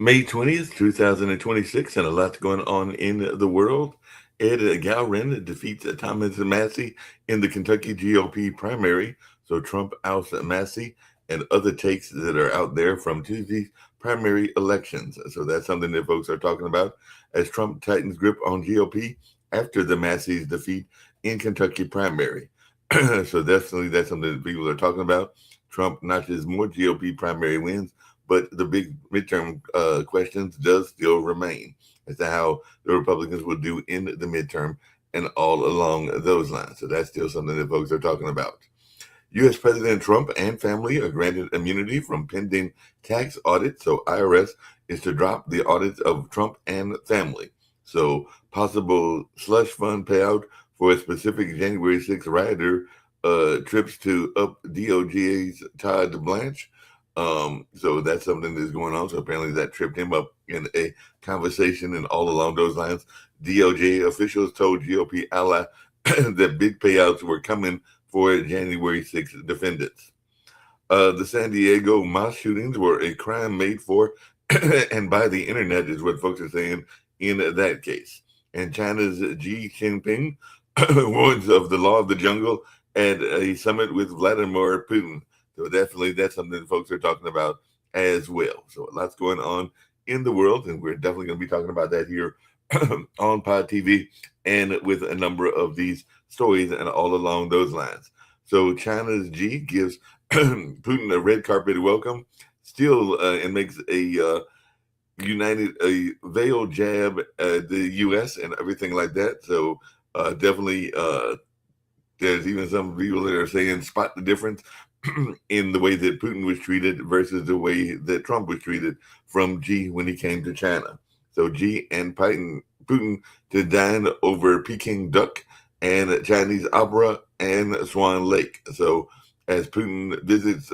May 20th, 2026, and a lot going on in the world. Ed Gowrin defeats Thomas Massey in the Kentucky GOP primary. So Trump outs Massey and other takes that are out there from Tuesday's primary elections. So that's something that folks are talking about as Trump tightens grip on GOP after the Massey's defeat in Kentucky primary. So definitely that's something that people are talking about. Trump notches more GOP primary wins, but the big midterm questions does still remain as to how the Republicans will do in the midterm and all along those lines. So that's still something that folks are talking about. U.S. President Trump and family are granted immunity from pending tax audit. So IRS is to drop the audits of Trump and family. So possible slush fund payout for a specific January 6th rioter trips to up DOJ's Todd Blanche. So that's something that's going on. So apparently that tripped him up in a conversation and all along those lines. DOJ officials told GOP ally that big payouts were coming for January 6th defendants. The San Diego mosque shootings were a crime made for and by the internet is what folks are saying in that case. And China's Xi Jinping warns of the law of the jungle at a summit with Vladimir Putin. So definitely that's something that folks are talking about as well. So lots going on in the world, and we're definitely going to be talking about that here on Pod TV and with a number of these stories and all along those lines. So China's Xi gives Putin a red carpet welcome, still and makes a veiled jab at the U.S. and everything like that. So definitely there's even some people that are saying spot the difference in the way that Putin was treated versus the way that Trump was treated from Xi when he came to China. So Xi and Putin to dine over Peking duck and Chinese opera and Swan Lake. So as Putin visits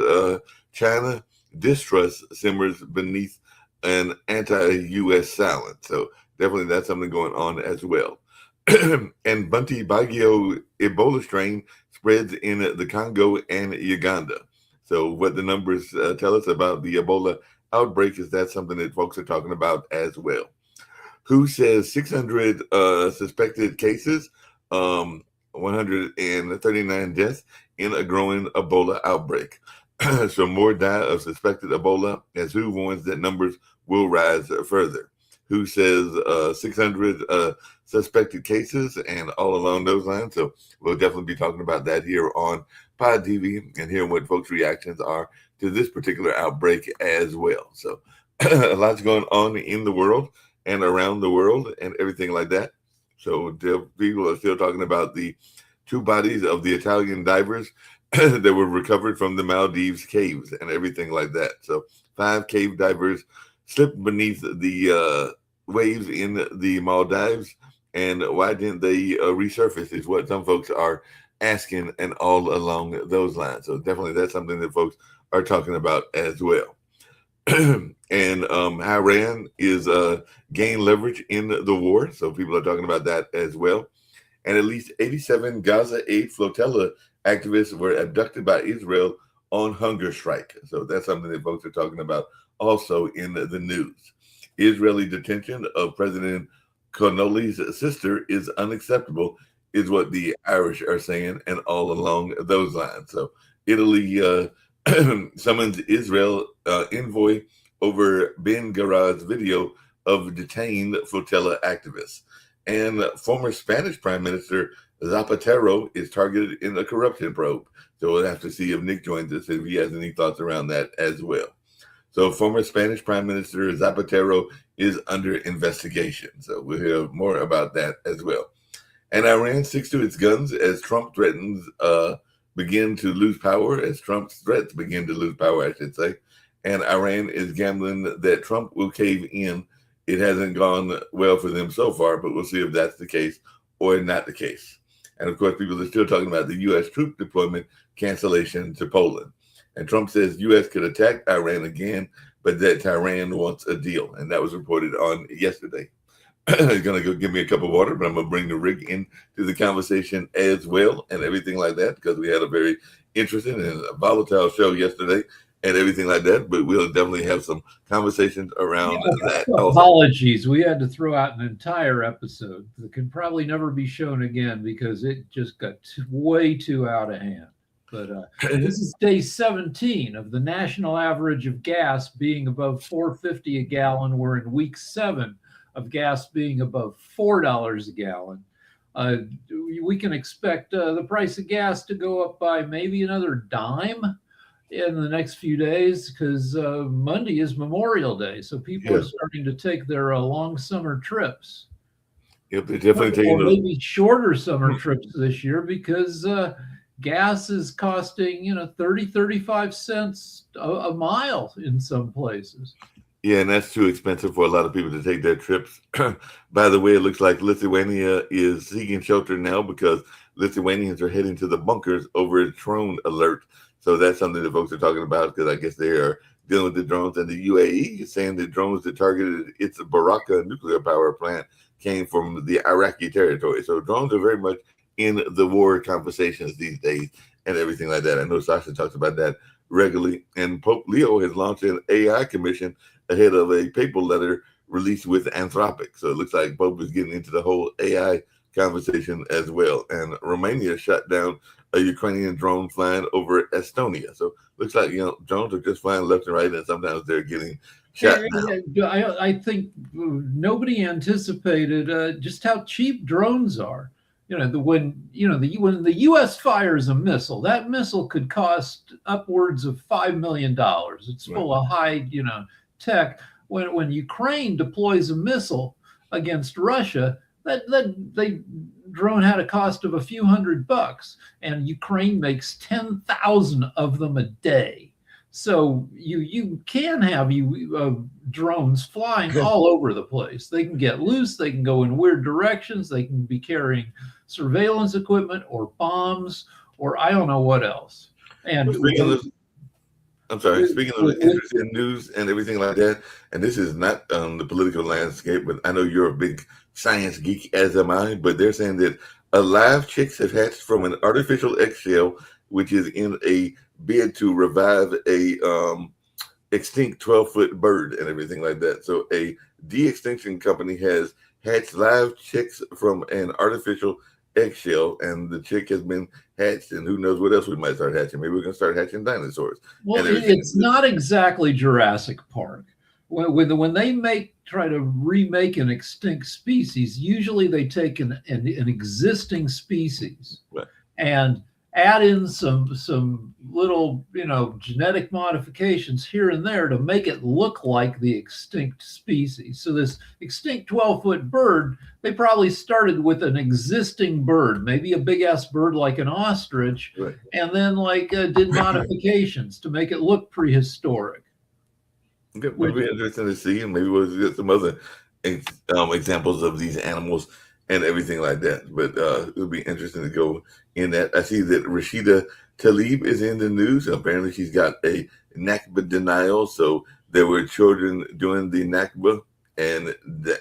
China, distrust simmers beneath an anti-U.S. silence. So definitely that's something going on as well. And Bunty Baguio Ebola strain spreads in the Congo and Uganda. So what the numbers tell us about the Ebola outbreak is that something that folks are talking about as well. WHO says 600 suspected cases, 139 deaths in a growing Ebola outbreak. So more die of suspected Ebola as WHO warns that numbers will rise further. WHO says 600 suspected cases and all along those lines. So we'll definitely be talking about that here on Pod TV and hearing what folks' reactions are to this particular outbreak as well. So a lot's going on in the world and around the world and everything like that. So people are still talking about the two bodies of the Italian divers that were recovered from the Maldives caves and everything like that. So 5 cave divers slipped beneath the waves in the Maldives, and why didn't they resurface is what some folks are asking and all along those lines. So definitely that's something that folks are talking about as well. And Iran is gain leverage in the war, so people are talking about that as well. And at least 87 Gaza aid flotilla activists were abducted by Israel on hunger strike. So that's something that folks are talking about also in the news. Israeli detention of President Connolly's sister is unacceptable, is what the Irish are saying, and all along those lines. So Italy summons Israel envoy over Ben Garad's video of detained flotilla activists. And former Spanish Prime Minister Zapatero is targeted in a corruption probe. So we'll have to see if Nick joins us, if he has any thoughts around that as well. So former Spanish Prime Minister Zapatero is under investigation. So we'll hear more about that as well. And Iran sticks to its guns as Trump threatens begin to lose power, as Trump's threats begin to lose power, I should say. And Iran is gambling that Trump will cave in. It hasn't gone well for them so far, but we'll see if that's the case or not the case. And of course, people are still talking about the U.S. troop deployment cancellation to Poland. And Trump says U.S. could attack Iran again, but that Tehran wants a deal. And that was reported on yesterday. He's going to go give me a cup of water, but I'm going to bring the rig into the conversation as well and everything like that, because we had a very interesting and volatile show yesterday. and everything like that. But we'll definitely have some conversations around that also. Apologies. We had to throw out an entire episode that can probably never be shown again because it just got way too out of hand. But this is day 17 of the national average of gas being above 4.50 a gallon. We're in week 7 of gas being above $4 a gallon. We can expect the price of gas to go up by maybe another dime in the next few days because Monday is Memorial Day, so people are starting to take their long summer trips. Yep, they're definitely taking those maybe shorter summer trips this year because gas is costing 30-35 cents a mile in some places. Yeah, and that's too expensive for a lot of people to take their trips. By the way, it looks like Lithuania is seeking shelter now because Lithuanians are heading to the bunkers over a drone alert. So that's something that folks are talking about because I guess they are dealing with the drones. And the UAE is saying the drones that targeted its Baraka nuclear power plant came from the Iraqi territory. So drones are very much in the war conversations these days and everything like that. I know Sasha talks about that regularly. And Pope Leo has launched an AI commission ahead of a papal letter released with Anthropic. So it looks like Pope is getting into the whole AI conversation as well. And Romania shut down a Ukrainian drone flying over Estonia. So looks like, drones are just flying left and right, and sometimes they're getting shot down. I think nobody anticipated just how cheap drones are. When the U.S. fires a missile, that missile could cost upwards of $5 million. It's full of high, tech. When Ukraine deploys a missile against Russia, that drone had a cost of a few $100, and Ukraine makes 10,000 of them a day. So you can have drones flying all over the place. They can get loose. They can go in weird directions. They can be carrying surveillance equipment or bombs or I don't know what else. And speaking of the interesting news and everything like that, and this is not the political landscape, but I know you're a big science geek, as am I, but they're saying that alive chicks have hatched from an artificial eggshell, which is in a bid to revive a extinct 12-foot bird and everything like that. So a de-extinction company has hatched live chicks from an artificial eggshell, and the chick has been hatched, and who knows what else we might start hatching. Maybe we're going to start hatching dinosaurs. Well, it's not exactly Jurassic Park. When they try to remake an extinct species, usually they take an existing species and add in some little genetic modifications here and there to make it look like the extinct species. So this extinct 12-foot bird, they probably started with an existing bird, maybe a big ass bird like an ostrich, and then did modifications to make it look prehistoric. Okay, it would be interesting to see, and maybe we'll get some other examples of these animals and everything like that. But it'll be interesting to go in that. I see that Rashida Tlaib is in the news. Apparently, she's got a Nakba denial. So there were children doing the Nakba, and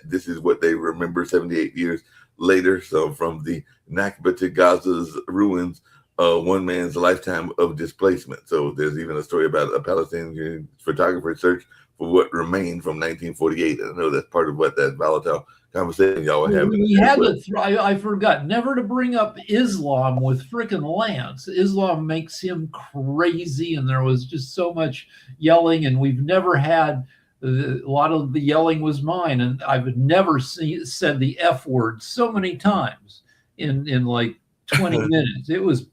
this is what they remember 78 years later. So from the Nakba to Gaza's ruins, one man's lifetime of displacement. So there's even a story about a Palestinian photographer search for what remained from 1948. I know that's part of what that volatile conversation y'all were having. We had to. I forgot never to bring up Islam with frickin' Lance. Islam makes him crazy, and there was just so much yelling, and we've never had. A lot of the yelling was mine, and I've never said the F word so many times in 20 minutes. It was.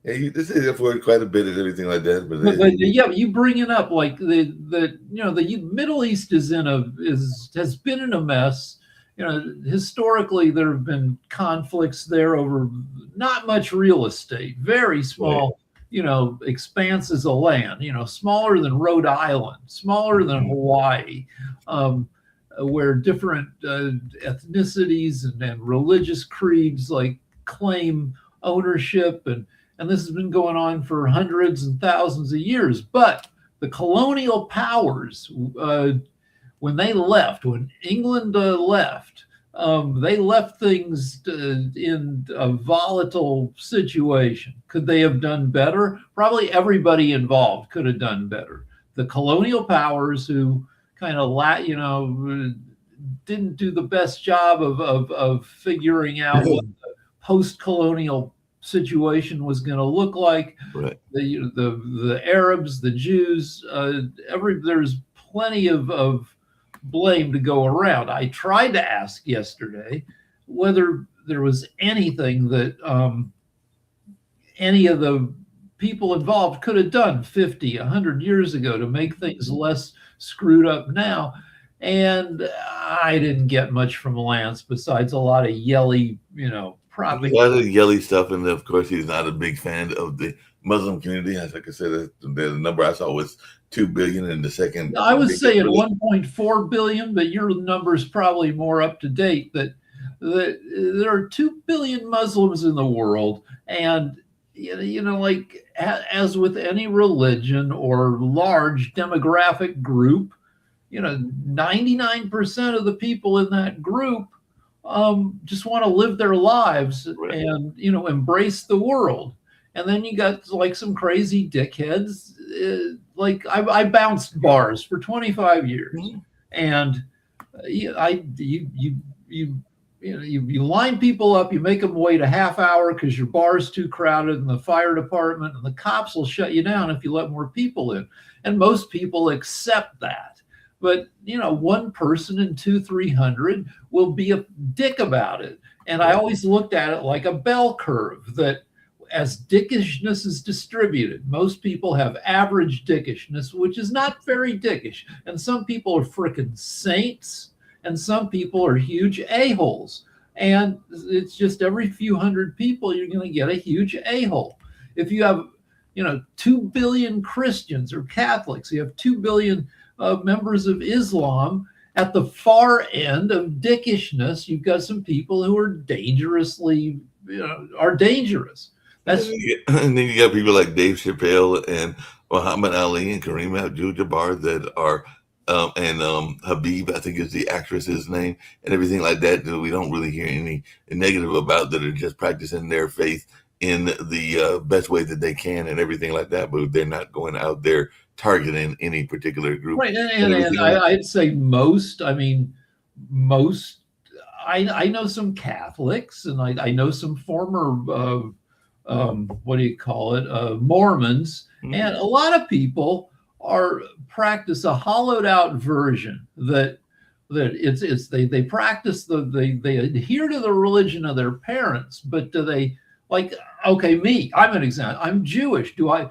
Yeah, this is for quite a bit and everything like that, but you bring it up the Middle East has been in a mess. Historically there have been conflicts there over not much real estate, very small, expanses of land, smaller than Rhode Island, smaller than Hawaii, where different ethnicities and religious creeds claim ownership, and this has been going on for hundreds and thousands of years. But the colonial powers, when England left, They left things in a volatile situation. Could they have done better? Probably everybody involved could have done better. The colonial powers who kind of didn't do the best job of figuring out what the post-colonial situation was going to look like. Right. The Arabs, the Jews, there's plenty of blame to go around. I tried to ask yesterday whether there was anything that any of the people involved could have done 50, 100 years ago to make things less screwed up now. And I didn't get much from Lance besides a lot of yelly, A propaganda. lot of yelly stuff, and of course, he's not a big fan of the Muslim community. As like I said, the number I saw was 2 billion, and the second I was saying 1.4 billion, but your number's probably more up to date. That there are 2 billion Muslims in the world, and like as with any religion or large demographic group, 99% of the people in that group just want to live their lives Right. and embrace the world. And then you got like some crazy dickheads. Like I bounced bars for 25 years, and you line people up, you make them wait a half hour because your bar's too crowded, and the fire department and the cops will shut you down if you let more people in. And most people accept that. But one person in 200-300 will be a dick about it. And I always looked at it like a bell curve, that as dickishness is distributed, most people have average dickishness, which is not very dickish. And some people are freaking saints, and some people are huge a-holes. And it's just every few hundred people, you're going to get a huge a-hole. If you have, 2 billion Christians or Catholics, you have 2 billion members of Islam. At the far end of dickishness, you've got some people who are dangerously, are dangerous. That's And then you got people like Dave Chappelle and Muhammad Ali and Kareem Abdul-Jabbar that are, and Habib, I think is the actress's name, and everything like that we don't really hear any negative about, that are just practicing their faith in the best way that they can and everything like that, but they're not going out there targeting any particular group. right. And I'd say most, I know some Catholics, and I know some former what do you call it, Mormons, and a lot of people practice a hollowed out version that they practice they adhere to the religion of their parents, but do they, like, okay, me, I'm an example. I'm Jewish. Do I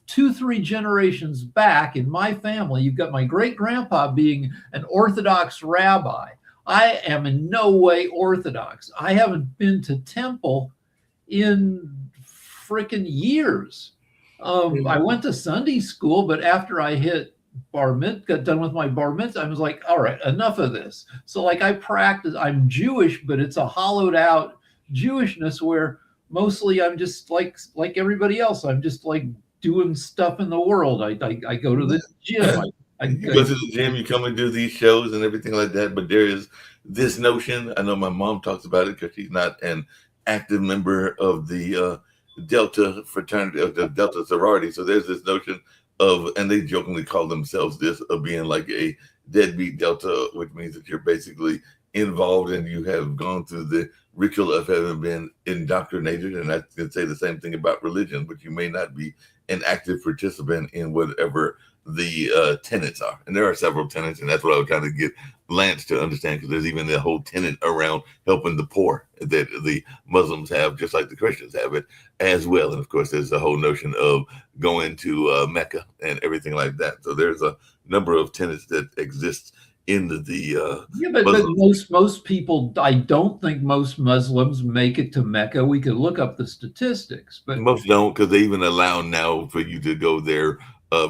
2-3 generations back in my family, you've got my great grandpa being an Orthodox rabbi. I am in no way Orthodox. I haven't been to temple in freaking years. I went to Sunday school, but after I got done with my bar mitzvah, I was like, all right, enough of this. So like I'm Jewish, but it's a hollowed out Jewishness where mostly I'm just like everybody else. I'm just like doing stuff in the world. I go to the gym. You go to the gym, you come and do these shows and everything like that. But there is this notion, I know my mom talks about it because she's not an active member of the Delta fraternity, of the Delta sorority. So there's this notion of, and they jokingly call themselves this, of being like a deadbeat Delta, which means that you're basically involved and you have gone through the ritual of having been indoctrinated. And I can say the same thing about religion, but you may not be an active participant in whatever the tenets are. And there are several tenets, and that's what I was trying to get Lance to understand, because there's even the whole tenet around helping the poor that the Muslims have, just like the Christians have it as well. And of course, there's the whole notion of going to Mecca and everything like that. So there's a number of tenets that exist in but most people, I don't think most Muslims make it to Mecca. We could look up the statistics, but most don't, because they even allow now for you to go there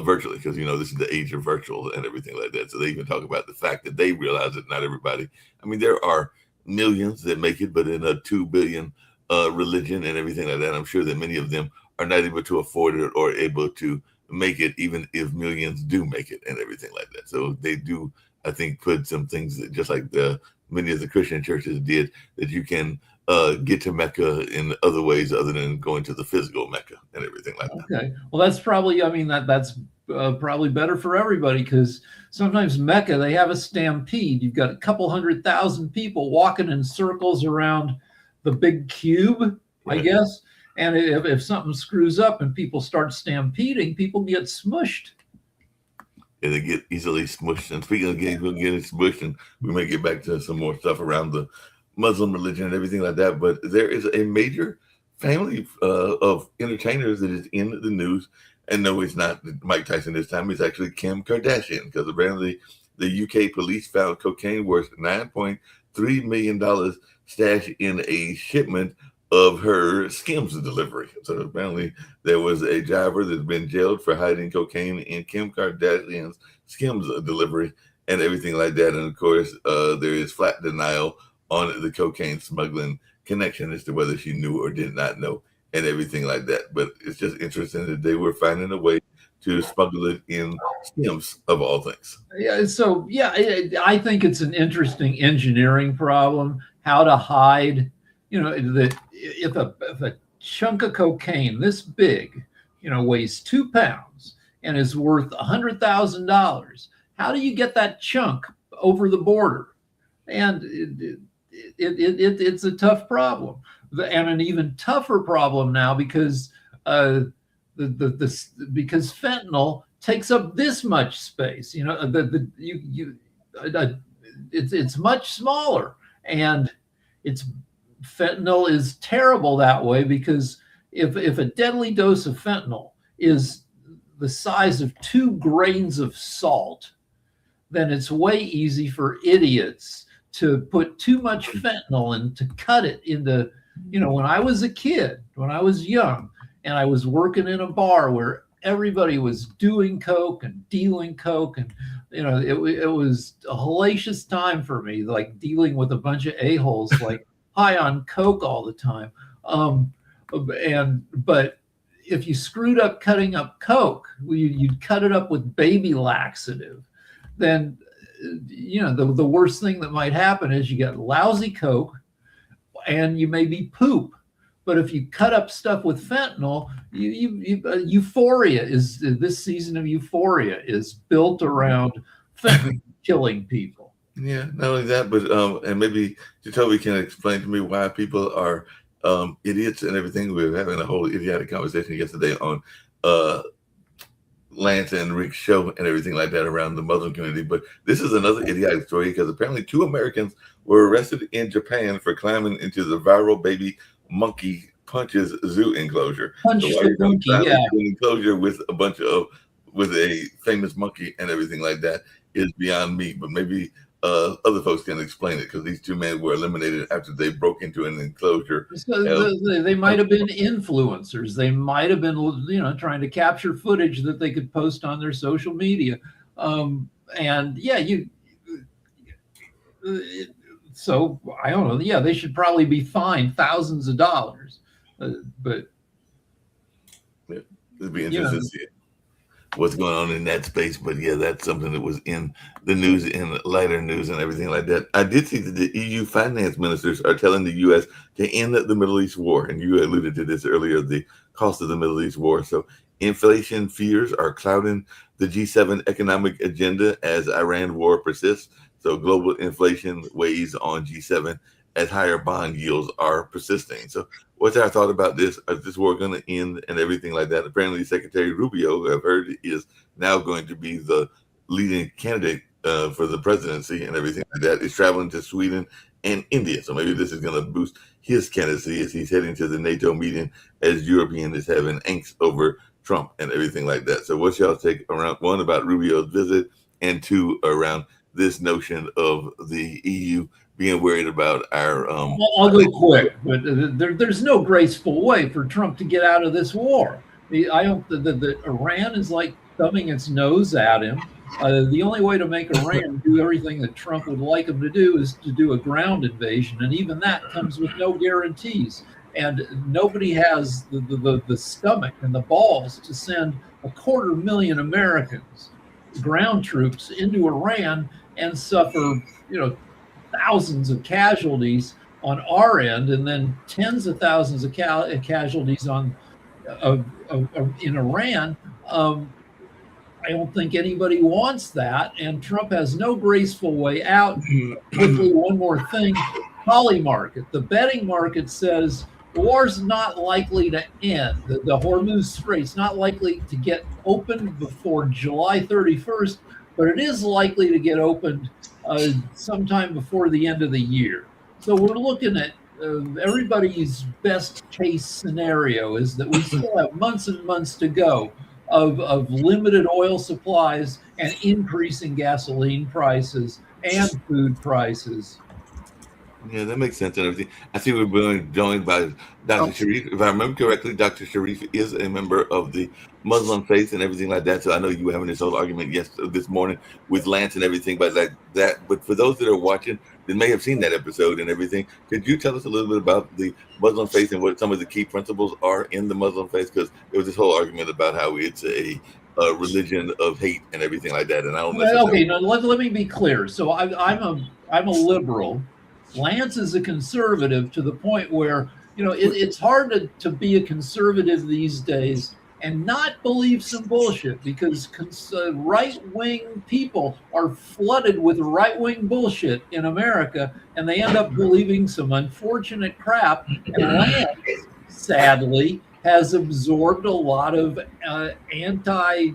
virtually, because this is the age of virtual and everything like that. So they even talk about the fact that they realize that not everybody, there are millions that make it, but in a 2 billion religion and everything like that, I'm sure that many of them are not able to afford it or able to make it, even if millions do make it and everything like that. So they do, I think, put some things that, just like many of the Christian churches did, that you can get to Mecca in other ways other than going to the physical Mecca and everything like that. Okay. Well, that's probably, I mean, that's probably better for everybody, because sometimes Mecca, they have a stampede. You've got a couple 100,000 people walking in circles around the big cube, I guess. And if something screws up and people start stampeding, people get smushed. Yeah, they get easily smushed. And speaking of getting smushed, and we may get back to some more stuff around the Muslim religion and everything like that, but there is a major family of entertainers that is in the news. And no, it's not Mike Tyson this time. It's actually Kim Kardashian, because apparently the UK police found cocaine worth $9.3 million stashed in a shipment of her Skims delivery. So apparently there was a driver that's been jailed for hiding cocaine in Kim Kardashian's Skims delivery and everything like that. And of course, there is flat denial on the cocaine smuggling connection as to whether she knew or did not know and everything like that. But it's just interesting that they were finding a way to smuggle it in Skims, of all things. Yeah. So, yeah, I think it's an interesting engineering problem, how to hide, if a chunk of cocaine this big, weighs 2 pounds and is worth $100,000, how do you get that chunk over the border? And it's a tough problem, and an even tougher problem now, because because fentanyl takes up this much space. It's much smaller, and fentanyl is terrible that way, because if a deadly dose of fentanyl is the size of 2 grains of salt, then it's way easy for idiots to put too much fentanyl and to cut it into, when I was a kid, when I was young, and I was working in a bar where everybody was doing coke and dealing coke, and it was a hellacious time for me, like dealing with a bunch of a-holes like high on coke all the time. But if you screwed up cutting up coke, you'd cut it up with baby laxative. Then the worst thing that might happen is you get lousy coke and you maybe poop. But if you cut up stuff with fentanyl, Euphoria is, this season of Euphoria is built around fentanyl killing people. Yeah, not only that, but and maybe Jacoby can explain to me why people are idiots and everything. We were having a whole idiotic conversation yesterday on Lance and Rick's show and everything like that around the Muslim community. But this is another idiotic story, because apparently 2 Americans were arrested in Japan for climbing into the viral baby monkey Punch's zoo enclosure. Punch the monkey, yeah. Enclosure with a famous monkey and everything like that is beyond me. But maybe other folks can explain it, because these 2 men were eliminated after they broke into an enclosure. So they might have been influencers. They might have been, trying to capture footage that they could post on their social media. And yeah, so I don't know. Yeah, they should probably be fined thousands of dollars. But yeah, it'd be interesting to see what's going on in that space. But yeah, that's something that was in the news, in lighter news and everything like that. I did see that the EU finance ministers are telling the U.S. to end the Middle East war. And you alluded to this earlier, the cost of the Middle East war. So inflation fears are clouding the G7 economic agenda as Iran war persists. So global inflation weighs on G7 as higher bond yields are persisting. So what's our thought about this? Is this war going to end and everything like that? Apparently Secretary Rubio, who I've heard is now going to be the leading candidate for the presidency and everything like that, is traveling to Sweden and India. So maybe this is going to boost his candidacy as he's heading to the NATO meeting, as European is having angst over Trump and everything like that. So what's y'all take around, 1, about Rubio's visit, and 2, around this notion of the EU being worried about our I'll go quick, but there's no graceful way for Trump to get out of this war. I don't. The Iran is like thumbing its nose at him. The only way to make Iran do everything that Trump would like him to do is to do a ground invasion, and even that comes with no guarantees. And nobody has the stomach and the balls to send 250,000 Americans, ground troops, into Iran and suffer, thousands of casualties on our end, and then tens of thousands of casualties in Iran. I don't think anybody wants that, and Trump has no graceful way out. Quickly, one more thing: poly market. The betting market says the war's not likely to end. The Hormuz Strait's not likely to get opened before July 31st, but it is likely to get opened sometime before the end of the year. So we're looking at everybody's best case scenario is that we still have months and months to go of limited oil supplies and increasing gasoline prices and food prices. Yeah, that makes sense and everything. I see we're being joined by Dr. Okay. Sharif. If I remember correctly, Dr. Sharif is a member of the Muslim faith and everything like that. So I know you were having this whole argument this morning with Lance and everything, but like that. But for those that are watching that may have seen that episode and everything, could you tell us a little bit about the Muslim faith and what some of the key principles are in the Muslim faith? Because there was this whole argument about how it's a religion of hate and everything like that, and I don't Well, necessarily. okay, now let me be clear. So I'm a liberal. Lance is a conservative to the point where it's hard to be a conservative these days and not believe some bullshit because right wing people are flooded with right wing bullshit in America, and they end up believing some unfortunate crap. And Lance, sadly, has absorbed a lot of anti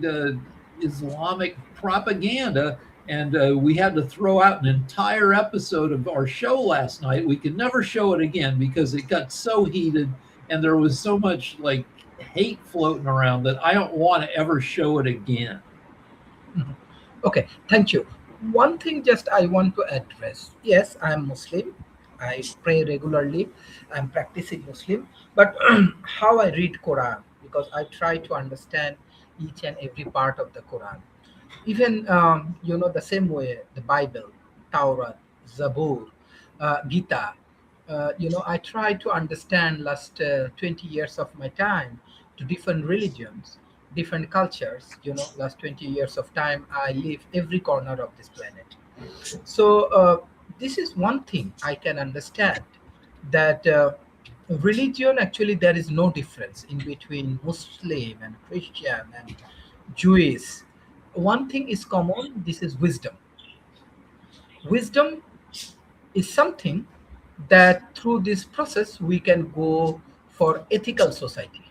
Islamic propaganda, and we had to throw out an entire episode of our show last night. We could never show it again because it got so heated and there was so much like hate floating around that I don't want to ever show it again. Mhm. Okay, thank you. One thing just I want to address. Yes, I'm Muslim. I pray regularly. I'm practicing Muslim. But how I read Quran, because I try to understand each and every part of the Quran. Even the same way the Bible, Torah, Zabur, Gita. I try to understand last 20 years of my time to different religions, different cultures. Last 20 years of time I live every corner of this planet. So this is one thing I can understand, that religion, actually there is no difference in between Muslim and Christian and Jewish. One thing is common, this is wisdom. Wisdom is something that through this process we can go for ethical society.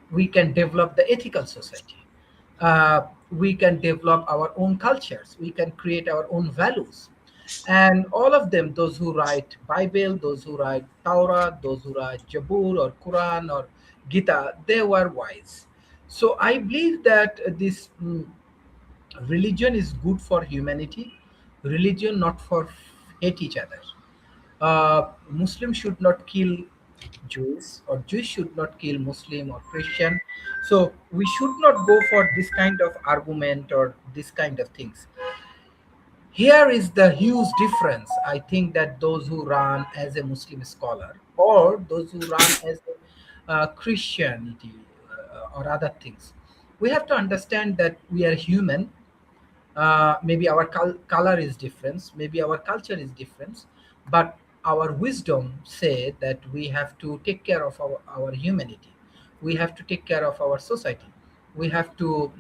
We can develop the ethical society. We can develop our own cultures. We can create our own values. And all of them, those who write Bible, those who write Torah, those who write Jabur or Quran or Gita, they were wise. So I believe that this religion is good for humanity. Religion not for hate each other. Muslim should not kill Jews, or Jews should not kill Muslim or Christian. So we should not go for this kind of argument or this kind of things. Here is the huge difference. I think that those who run as a Muslim scholar or those who run as a Christianity or other things, we have to understand that we are human. Maybe our color is different, maybe our culture is different, but our wisdom say that we have to take care of our humanity. We have to take care of our society. We have to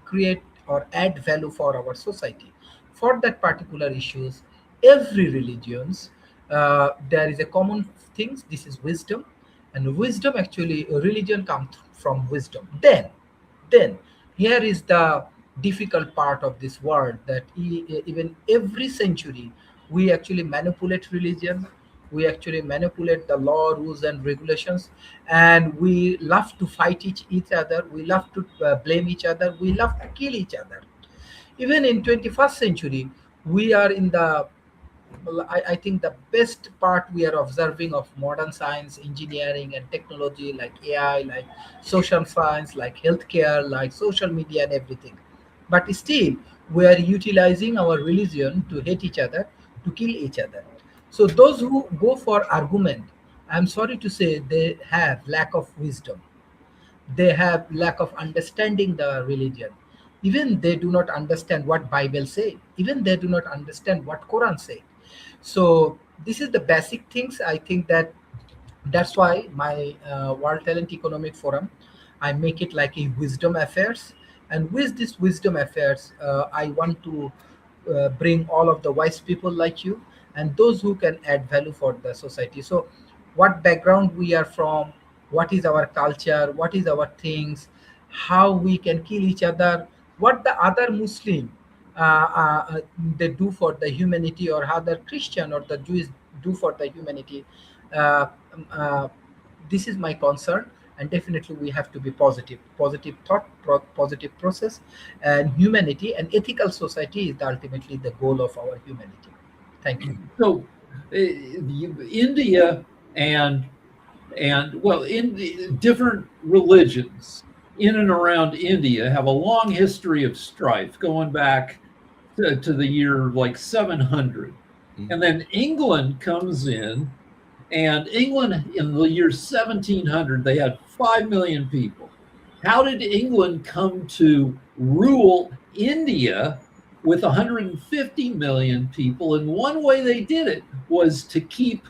create or add value for our society. For that particular issues, every religions, there is a common things. This is wisdom, and wisdom, actually religion comes from wisdom. Then here is the difficult part of this world, that even every century we actually manipulate religion, we actually manipulate the law, rules and regulations, and we love to fight each other, we love to blame each other, we love to kill each other. Even in 21st century we are in the, well, I think the best part we are observing of modern science, engineering, and technology, like AI, like social science, like healthcare, like social media, and everything. But still, we are utilizing our religion to hate each other, to kill each other. So those who go for argument, I'm sorry to say, they have lack of wisdom, they have lack of understanding the religion. Even they do not understand what Bible say. Even they do not understand what Quran say. So this is the basic things. I think that's why my World Talent Economic Forum, I make it like a wisdom affairs. And with this wisdom affairs, I want to bring all of the wise people like you and those who can add value for the society. So what background we are from, what is our culture, what is our things, how we can kill each other, what the other Muslim they do for the humanity, or how the Christian or the Jews do for the humanity. uh, uh, this is my concern. And definitely we have to be positive, positive thought, positive process, and humanity and ethical society is ultimately the goal of our humanity. Thank you. So, India and well, in the different religions in and around India have a long history of strife going back to the year like 700. And then England comes in, and England in the year 1700, they had 5 million people. How did England come to rule India with 150 million people? And one way they did it was to keep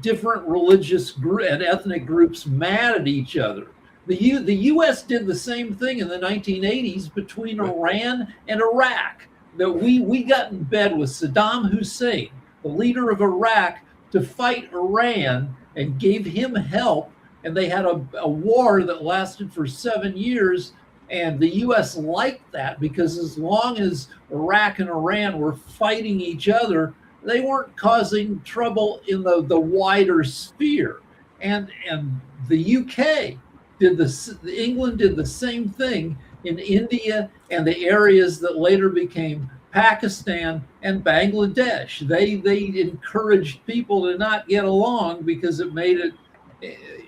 different religious and ethnic groups mad at each other. The U.S. did the same thing in the 1980s between Iran and Iraq. That we got in bed with Saddam Hussein, the leader of Iraq, to fight Iran, and gave him help. And they had a war that lasted for 7 years. And the U.S. liked that, because as long as Iraq and Iran were fighting each other, they weren't causing trouble in the wider sphere. And the UK England did the same thing in India and the areas that later became Pakistan and Bangladesh. They encouraged people to not get along because it made it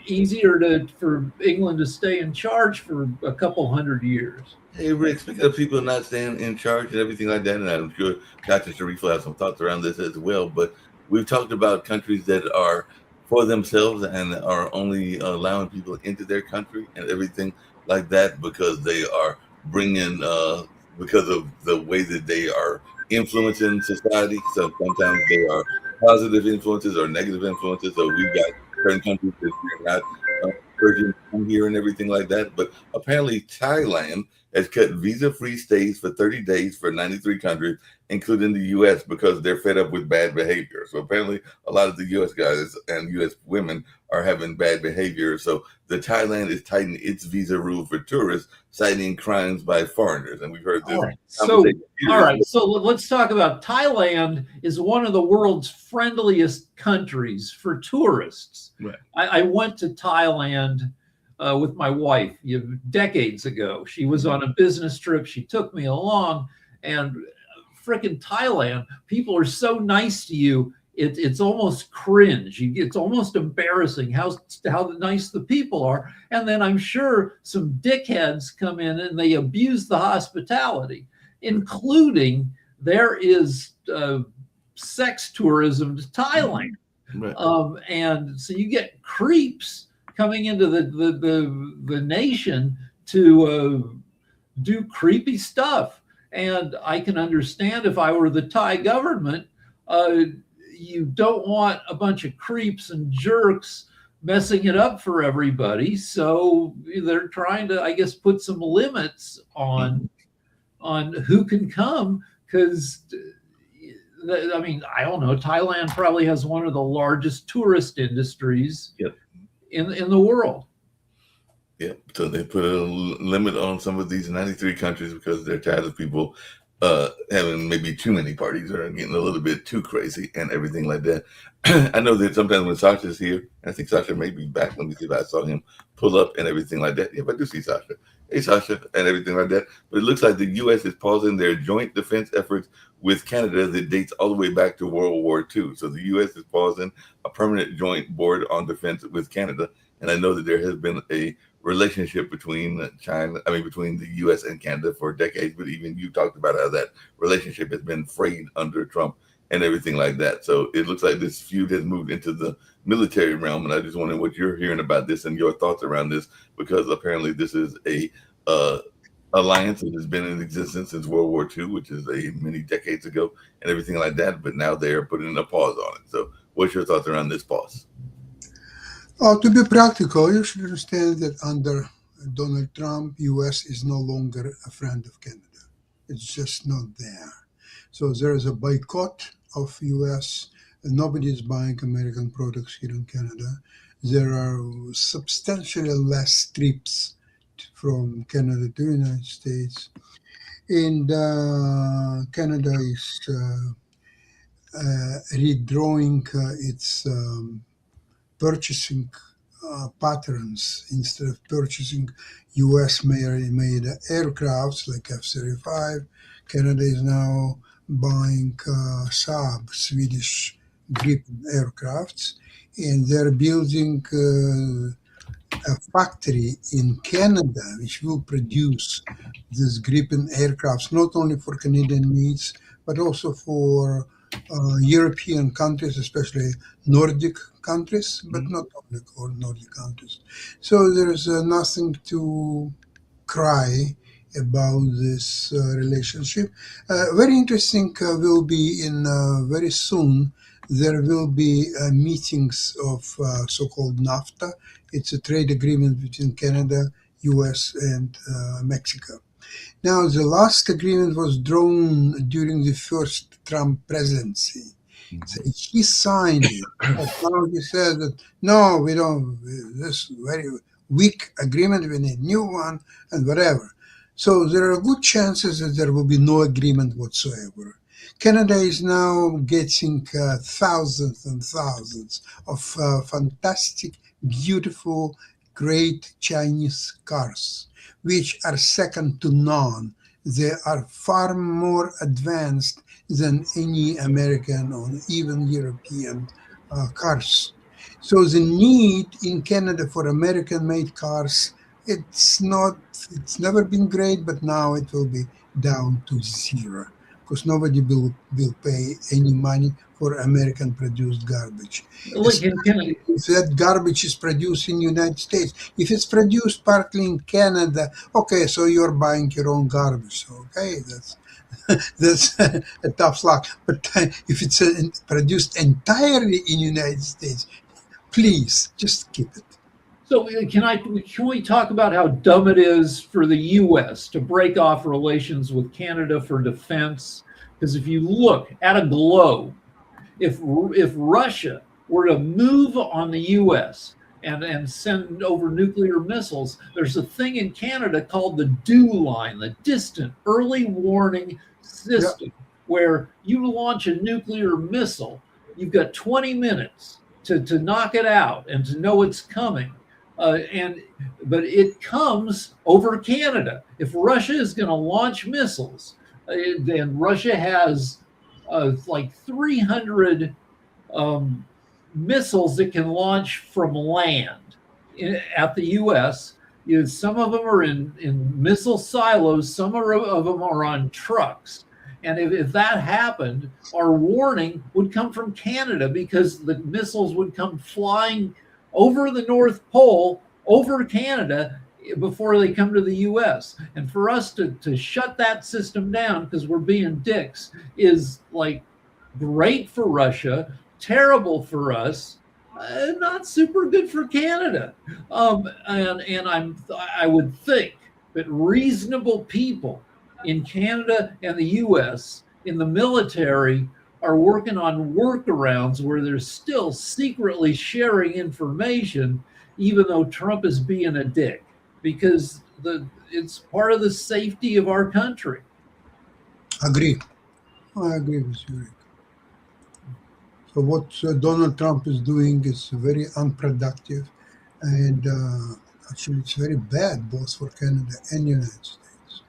easier for England to stay in charge for a couple hundred years. Hey, Rick, speaking of people not staying in charge and everything like that, and I'm sure Dr. Sharif will have some thoughts around this as well, but we've talked about countries that are for themselves and are only allowing people into their country and everything like that because they are bringing, because of the way that they are influencing society. So sometimes they are positive influences or negative influences. So we've got certain countries that we're not urging come here and everything like that. But apparently Thailand has cut visa-free stays for 30 days for 93 countries, including the U.S., because they're fed up with bad behavior. So apparently a lot of the U.S. guys and U.S. women are having bad behavior. So the Thailand is tightening its visa rule for tourists, citing crimes by foreigners. And we've heard this. All right. So let's talk about Thailand. Is one of the world's friendliest countries for tourists. Right. I went to Thailand with my wife decades ago. She was on a business trip. She took me along, and frickin' Thailand, people are so nice to you. It's almost cringe. It's almost embarrassing how nice the people are. And then I'm sure some dickheads come in and they abuse the hospitality, including there is sex tourism to Thailand. Right. And so you get creeps coming into the nation to do creepy stuff. And I can understand if I were the Thai government, you don't want a bunch of creeps and jerks messing it up for everybody. So they're trying to, I guess, put some limits on who can come, because I mean, I don't know, Thailand probably has one of the largest tourist industries in the world. Yeah, so they put a limit on some of these 93 countries because they're tired of people having maybe too many parties or getting a little bit too crazy and everything like that. I know that sometimes when Sasha's here, I think Sasha may be back. Let me see if I saw him pull up and everything like that. Yeah, I do see Sasha. Hey, Sasha, and everything like that. But it looks like the U.S. is pausing their joint defense efforts with Canada that dates all the way back to World War II. So the U.S. is pausing a permanent joint board on defense with Canada. And I know that there has been a relationship between between the U.S. and Canada for decades, but even you talked about how that relationship has been frayed under Trump and everything like that. So it looks like this feud has moved into the military realm, and I just wonder what you're hearing about this and your thoughts around this, because apparently this is a alliance that has been in existence since World War II, which is a many decades ago, and everything like that. But now they are putting a pause on it. So, what's your thoughts around this pause? To be practical, you should understand that under Donald Trump, U.S. is no longer a friend of Canada. It's just not there. So there is a boycott of U.S. Nobody is buying American products here in Canada. There are substantially less trips from Canada to the United States. And Canada is redrawing its purchasing patterns. Instead of purchasing US made aircrafts like F 35, Canada is now buying Saab, Swedish Gripen aircrafts, and they're building a factory in Canada which will produce these Gripen aircrafts not only for Canadian needs but also for European countries, especially Nordic countries, but not only or Nordic countries. So there is nothing to cry about this relationship. Very interesting will be in very soon. There will be meetings of so-called NAFTA. It's a trade agreement between Canada, US, and Mexico. Now, the last agreement was drawn during the first Trump presidency. So he signed it. But now he said that, no, we don't, this very weak agreement, we need a new one, and whatever. So there are good chances that there will be no agreement whatsoever. Canada is now getting thousands and thousands of fantastic, beautiful, great Chinese cars, which are second to none. They are far more advanced than any American or even European cars. So the need in Canada for American-made cars, it's never been great, but now it will be down to zero because nobody will pay any money for American-produced garbage. Look, can If that garbage is produced in the United States, if it's produced partly in Canada, okay, so you're buying your own garbage. Okay, that's a tough luck. But if it's produced entirely in the United States, please just keep it. So can we talk about how dumb it is for the U.S. to break off relations with Canada for defense? Because if you look at a globe, if Russia were to move on the U.S. and send over nuclear missiles, there's a thing in Canada called the DEW line, the Distant Early Warning System, where you launch a nuclear missile, you've got 20 minutes to knock it out and to know it's coming. But it comes over Canada. If Russia is going to launch missiles, then Russia has like 300 missiles that can launch from land at the U.S. Some of them are in missile silos. Some of them are on trucks. And if that happened, our warning would come from Canada because the missiles would come flying over the North Pole, over Canada, before they come to the U.S. And for us to shut that system down because we're being dicks is like great for Russia, terrible for us, not super good for Canada. And I would think that reasonable people in Canada and the U.S. in the military are working on workarounds where they're still secretly sharing information, even though Trump is being a dick, because it's part of the safety of our country. Agree. I agree with you, Rick. So what Donald Trump is doing is very unproductive, and actually it's very bad both for Canada and the United States.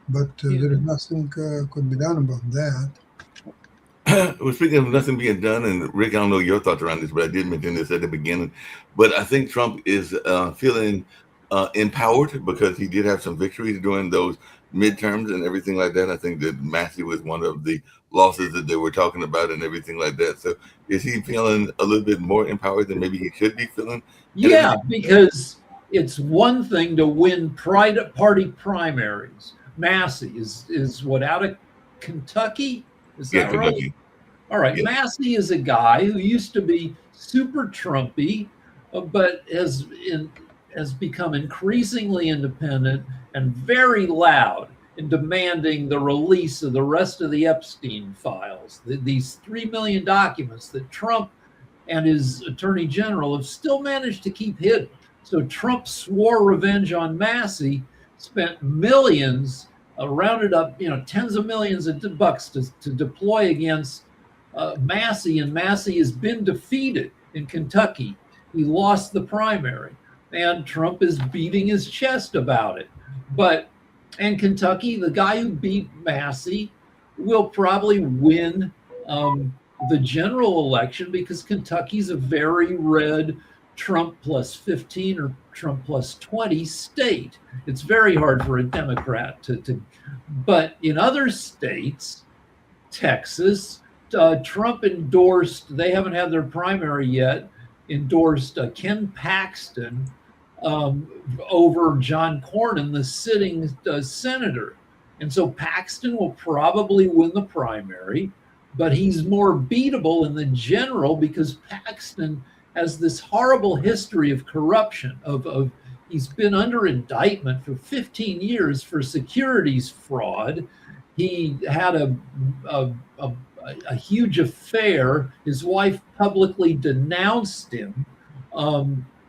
But there is nothing could be done about that. Well, speaking of nothing being done, and Rick, I don't know your thoughts around this, but I did mention this at the beginning. But I think Trump is feeling empowered because he did have some victories during those midterms and everything like that. I think that Massey was one of the losses that they were talking about and everything like that. So is he feeling a little bit more empowered than maybe he should be feeling? Yeah, because it's one thing to win party primaries. Massey is what, out of Kentucky? Is Yeah, that right? Kentucky. All right. Yeah. Massey is a guy who used to be super Trumpy, but has become increasingly independent and very loud in demanding the release of the rest of the Epstein files. These 3 million documents that Trump and his attorney general have still managed to keep hidden. So Trump swore revenge on Massey, spent millions, rounded up, tens of millions of bucks to deploy against Massey, and Massey has been defeated in Kentucky. He lost the primary, and Trump is beating his chest about it. But in Kentucky, the guy who beat Massey will probably win the general election, because Kentucky's a very red Trump plus 15 or Trump plus 20 state. It's very hard for a Democrat to but in other states, Texas, Trump endorsed, they haven't had their primary yet, endorsed Ken Paxton over John Cornyn, the sitting senator. And so Paxton will probably win the primary, but he's more beatable in the general because Paxton has this horrible history of corruption. He's been under indictment for 15 years for securities fraud. He had a huge affair. His wife publicly denounced him.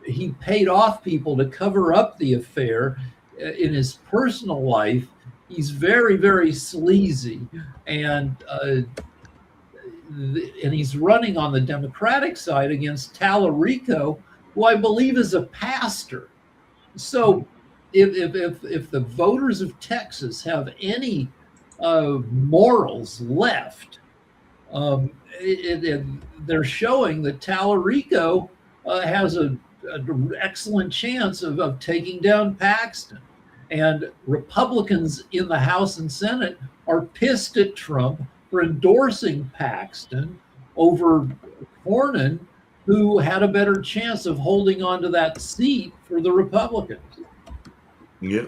He paid off people to cover up the affair. In his personal life, he's very, very sleazy, and he's running on the Democratic side against Tallarico, who I believe is a pastor. So if the voters of Texas have any morals left, they're showing that Tallarico has an excellent chance of taking down Paxton. And Republicans in the House and Senate are pissed at Trump for endorsing Paxton over Cornyn, who had a better chance of holding on to that seat for the Republicans. Yeah.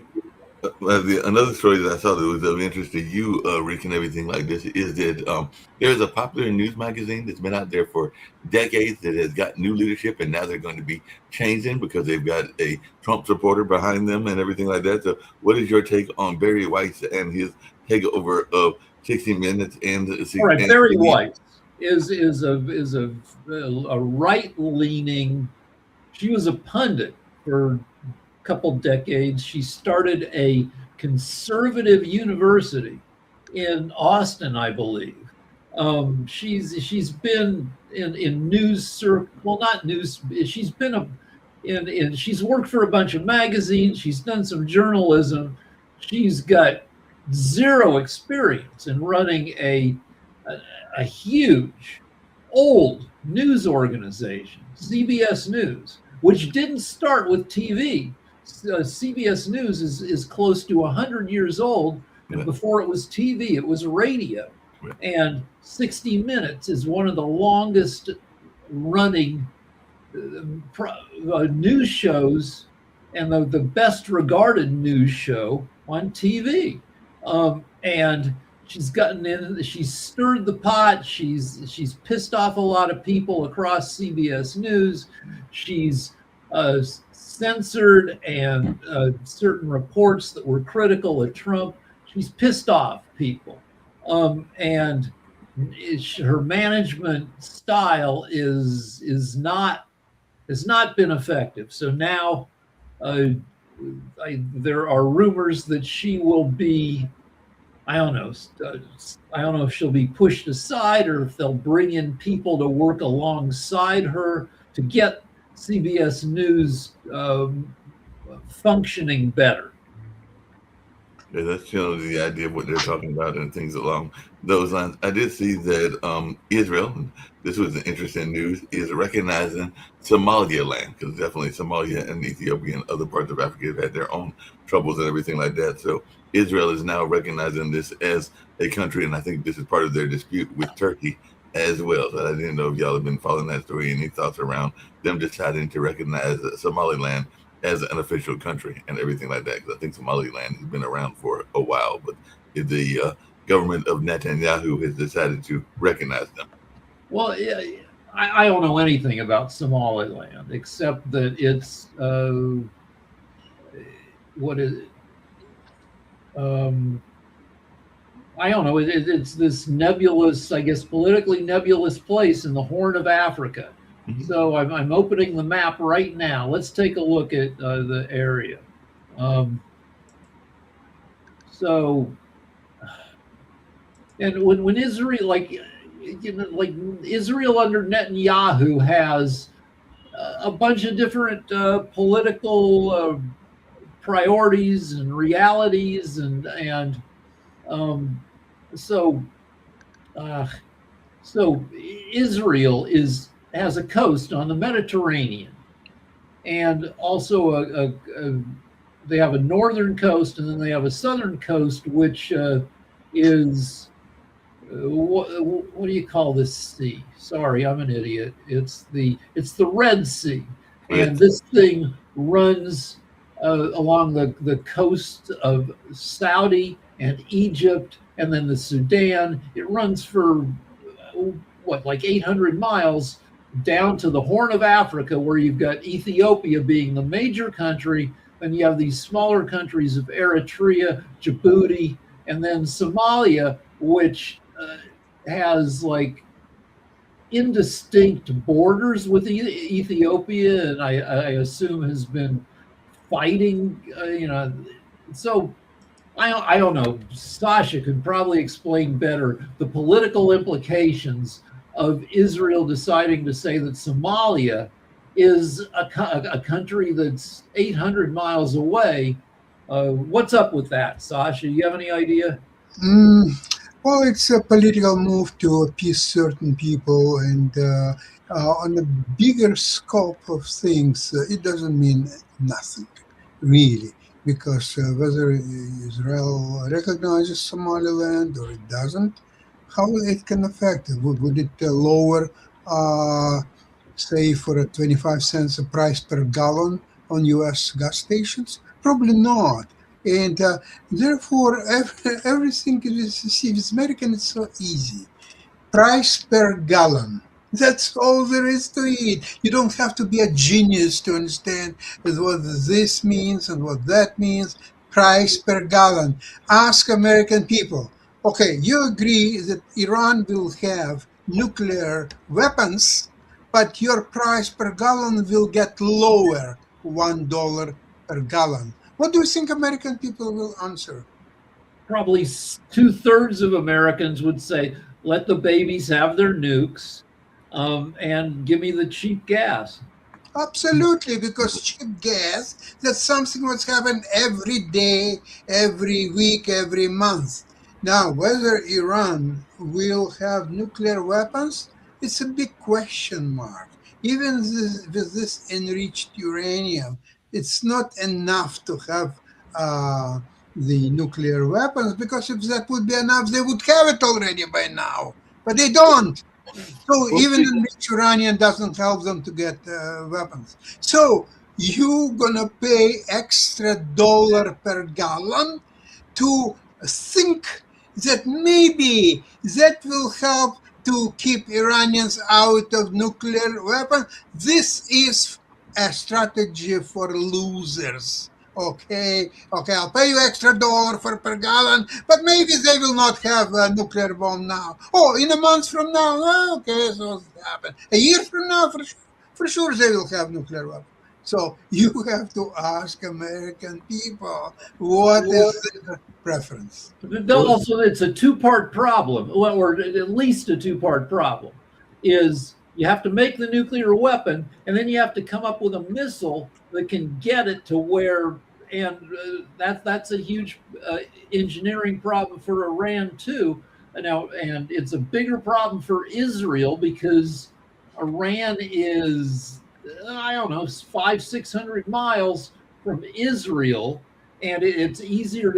Another story that I saw that was of interest to you, Rick, and everything like this is that there's a popular news magazine that's been out there for decades that has got new leadership, and now they're going to be changing because they've got a Trump supporter behind them and everything like that. So what is your take on Barry Weiss and his takeover of 60 Minutes? And all right, Barry Weiss is a right-leaning. She was a pundit for couple decades. She started a conservative university in Austin, I believe. She's been in news, well, not news. She's been she's worked for a bunch of magazines. She's done some journalism. She's got zero experience in running a huge old news organization, CBS News, which didn't start with TV. CBS News is close to 100 years old, and before it was TV, it was radio. And 60 Minutes is one of the longest running news shows and the best regarded news show on TV. And she's gotten in, she's stirred the pot. She's pissed off a lot of people across CBS News. She's censored and certain reports that were critical of Trump. She's pissed off people, and her management style has not been effective. So now there are rumors that she will be, I don't know if she'll be pushed aside or if they'll bring in people to work alongside her to get CBS News functioning better. Yeah, that's the idea of what they're talking about and things along those lines. I did see that Israel, this was an interesting news, is recognizing Somaliland, because definitely Somalia and Ethiopia and other parts of Africa have had their own troubles and everything like that. So Israel is now recognizing this as a country, and I think this is part of their dispute with Turkey as well. So I didn't know if y'all have been following that story. Any thoughts around them deciding to recognize Somaliland as an official country and everything like that. Because I think Somaliland has been around for a while, but the government of Netanyahu has decided to recognize them. Well, yeah, I don't know anything about Somaliland except that it's what is it? I don't know. It's this nebulous, I guess, politically nebulous place in the Horn of Africa. Mhm. So I'm opening the map right now. Let's take a look at the area. So, and when Israel, like Israel under Netanyahu has a bunch of different political priorities and realities, and um, so so Israel has a coast on the Mediterranean, and also they have a northern coast, and then they have a southern coast, which is what do you call this sea? Sorry, I'm an idiot. It's the Red Sea, and this thing runs along the coast of Saudi and Egypt, and then the Sudan. It runs for what, like 800 miles down to the Horn of Africa, where you've got Ethiopia being the major country, and you have these smaller countries of Eritrea, Djibouti, and then Somalia, which has like indistinct borders with Ethiopia, and I assume has been fighting, So I don't know. Sasha could probably explain better the political implications of Israel deciding to say that Somalia is a country that's 800 miles away. What's up with that, Sasha? You have any idea? Mm, well, it's a political move to appease certain people, and on a bigger scope of things, it doesn't mean nothing, really, because whether Israel recognizes Somaliland or it doesn't, how it can affect it? Would it lower, uh, say, for a 25 cents a price per gallon on U.S. gas stations? Probably not. And therefore, everything is with American is so easy. Price per gallon. That's all there is to it. You don't have to be a genius to understand what this means and what that means. Price per gallon. Ask American people. Okay, you agree that Iran will have nuclear weapons, but your price per gallon will get lower, $1 per gallon. What do you think American people will answer? Probably 2/3 of Americans would say, "Let the babies have their nukes, and give me the cheap gas." Absolutely, because cheap gas, that's something what's happened every day, every week, every month. Now, whether Iran will have nuclear weapons, it's a big question mark. Even with this enriched uranium, it's not enough to have the nuclear weapons, because if that would be enough, they would have it already by now. But they don't. So Well, even enriched uranium doesn't help them to get weapons. So you gonna pay extra dollar per gallon to think that maybe that will help to keep Iranians out of nuclear weapons. This is a strategy for losers. Okay, I'll pay you extra dollar for per gallon, but maybe they will not have a nuclear bomb now. Oh, in a month from now, okay, so it happened. A year from now, for sure they will have nuclear weapons. So you have to ask American people what is their preference. Also, it's a two-part problem, or at least a two-part problem. Is you have to make the nuclear weapon, and then you have to come up with a missile that can get it to where, and that's a huge engineering problem for Iran too. Now, and it's a bigger problem for Israel because Iran is, I don't know, 500-600 miles from Israel, and it's easier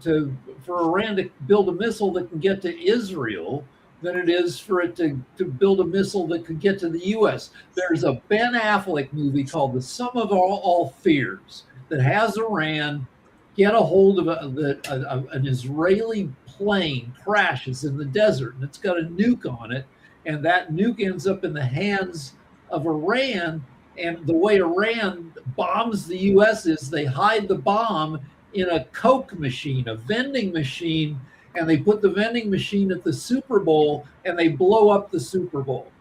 to for Iran to build a missile that can get to Israel than it is for it to build a missile that could get to the U.S. There's a Ben Affleck movie called The Sum of All Fears that has Iran get a hold of an Israeli plane crashes in the desert, and it's got a nuke on it, and that nuke ends up in the hands of Iran. And the way Iran bombs the U.S. is they hide the bomb in a Coke machine, a vending machine, and they put the vending machine at the Super Bowl and they blow up the Super Bowl.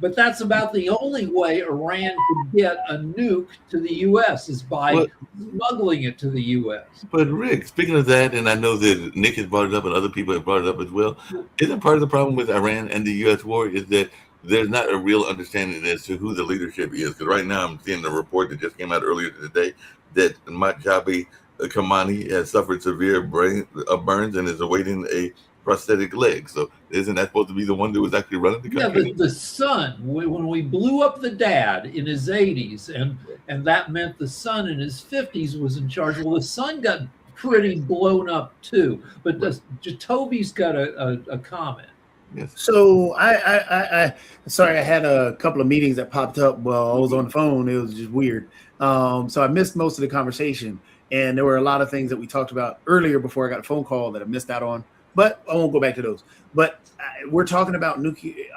But that's about the only way Iran could get a nuke to the U.S. is by smuggling it to the U.S. But Rick, speaking of that, and I know that Nick has brought it up and other people have brought it up as well, isn't part of the problem with Iran and the U.S. war is that there's not a real understanding as to who the leadership is? Because right now I'm seeing the report that just came out earlier today that Majabi Kamani has suffered severe brain burns and is awaiting a prosthetic leg. So isn't that supposed to be the one that was actually running the country? Yeah, the son, when we blew up the dad in his 80s, and that meant the son in his 50s was in charge. Well, the son got pretty blown up too. But Toby's got a comment. Yes. So I sorry, I had a couple of meetings that popped up while I was on the phone. It was just weird. So I missed most of the conversation, and there were a lot of things that we talked about earlier before I got a phone call that I missed out on. But I won't go back to those. But we're talking about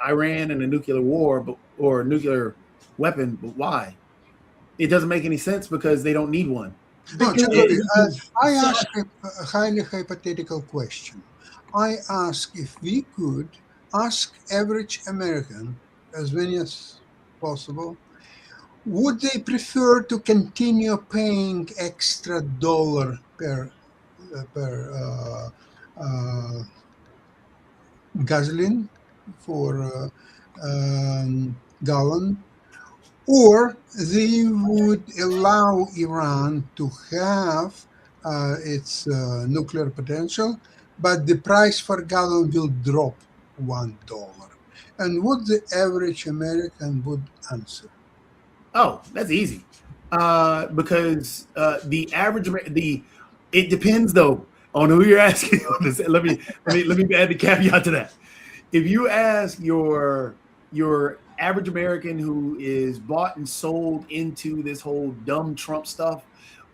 Iran and a nuclear war, or nuclear weapon. But why? It doesn't make any sense because they don't need one. No, I ask a highly hypothetical question. I ask if we could ask average American, as many as possible, would they prefer to continue paying extra dollar per gasoline for gallon, or they would allow Iran to have its nuclear potential, but the price for gallon will drop $1. And what the average American would answer? Oh, that's easy. Because the average, it depends though on who you're asking on this. Let me add the caveat to that. If you ask your average American who is bought and sold into this whole dumb Trump stuff,